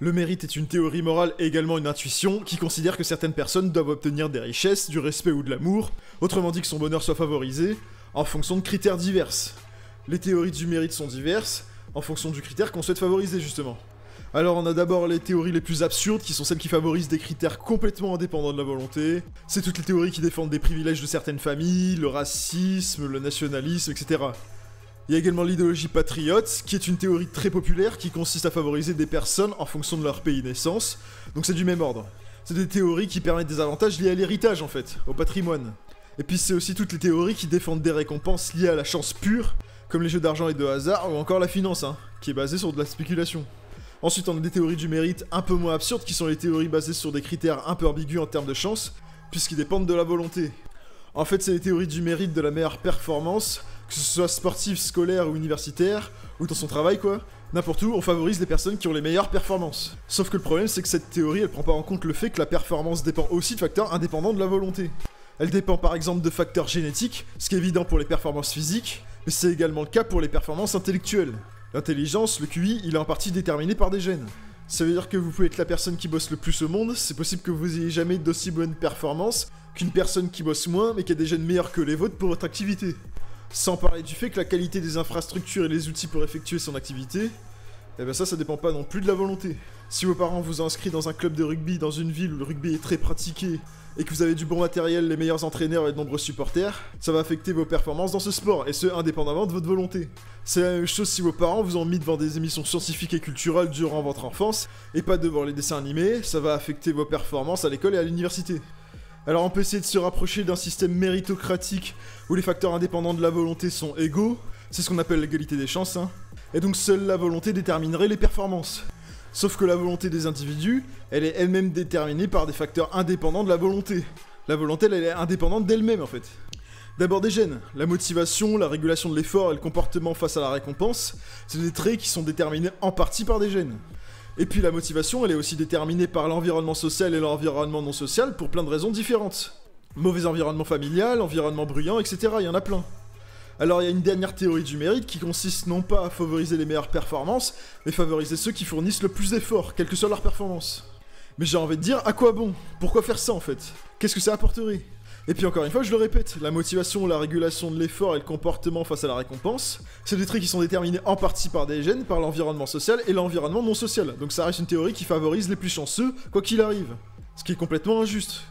Le mérite est une théorie morale et également une intuition qui considère que certaines personnes doivent obtenir des richesses, du respect ou de l'amour, autrement dit que son bonheur soit favorisé, en fonction de critères divers. Les théories du mérite sont diverses, en fonction du critère qu'on souhaite favoriser justement. Alors on a d'abord les théories les plus absurdes, qui sont celles qui favorisent des critères complètement indépendants de la volonté. C'est toutes les théories qui défendent des privilèges de certaines familles, le racisme, le nationalisme, etc. Il y a également l'idéologie patriote, qui est une théorie très populaire qui consiste à favoriser des personnes en fonction de leur pays naissance, donc c'est du même ordre. C'est des théories qui permettent des avantages liés à l'héritage en fait, au patrimoine. Et puis c'est aussi toutes les théories qui défendent des récompenses liées à la chance pure, comme les jeux d'argent et de hasard, ou encore la finance, qui est basée sur de la spéculation. Ensuite on a des théories du mérite un peu moins absurdes, qui sont les théories basées sur des critères un peu ambigus en termes de chance, puisqu'ils dépendent de la volonté. En fait c'est les théories du mérite de la meilleure performance, que ce soit sportif, scolaire ou universitaire, ou dans son travail quoi, n'importe où, on favorise les personnes qui ont les meilleures performances. Sauf que le problème c'est que cette théorie elle prend pas en compte le fait que la performance dépend aussi de facteurs indépendants de la volonté. Elle dépend par exemple de facteurs génétiques, ce qui est évident pour les performances physiques, mais c'est également le cas pour les performances intellectuelles. L'intelligence, le QI, il est en partie déterminé par des gènes. Ça veut dire que vous pouvez être la personne qui bosse le plus au monde, c'est possible que vous ayez jamais d'aussi bonnes performances qu'une personne qui bosse moins mais qui a des gènes meilleurs que les vôtres pour votre activité. Sans parler du fait que la qualité des infrastructures et les outils pour effectuer son activité, eh ben ça dépend pas non plus de la volonté. Si vos parents vous ont inscrit dans un club de rugby dans une ville où le rugby est très pratiqué, et que vous avez du bon matériel, les meilleurs entraîneurs et de nombreux supporters, ça va affecter vos performances dans ce sport, et ce, indépendamment de votre volonté. C'est la même chose si vos parents vous ont mis devant des émissions scientifiques et culturelles durant votre enfance, et pas devant les dessins animés, ça va affecter vos performances à l'école et à l'université. Alors on peut essayer de se rapprocher d'un système méritocratique, où les facteurs indépendants de la volonté sont égaux, c'est ce qu'on appelle l'égalité des chances, et donc seule la volonté déterminerait les performances. Sauf que la volonté des individus, elle est elle-même déterminée par des facteurs indépendants de la volonté. La volonté, elle est indépendante d'elle-même en fait. D'abord des gènes. La motivation, la régulation de l'effort et le comportement face à la récompense, c'est des traits qui sont déterminés en partie par des gènes. Et puis la motivation, elle est aussi déterminée par l'environnement social et l'environnement non social pour plein de raisons différentes. Mauvais environnement familial, environnement bruyant, etc. Il y en a plein. Alors il y a une dernière théorie du mérite qui consiste non pas à favoriser les meilleures performances, mais favoriser ceux qui fournissent le plus d'efforts, quelle que soit leur performance. Mais j'ai envie de dire, à quoi bon? Pourquoi faire ça en fait? Qu'est-ce que ça apporterait? Et puis encore une fois, je le répète, la motivation, la régulation de l'effort et le comportement face à la récompense, c'est des traits qui sont déterminés en partie par des gènes, par l'environnement social et l'environnement non social. Donc ça reste une théorie qui favorise les plus chanceux, quoi qu'il arrive. Ce qui est complètement injuste.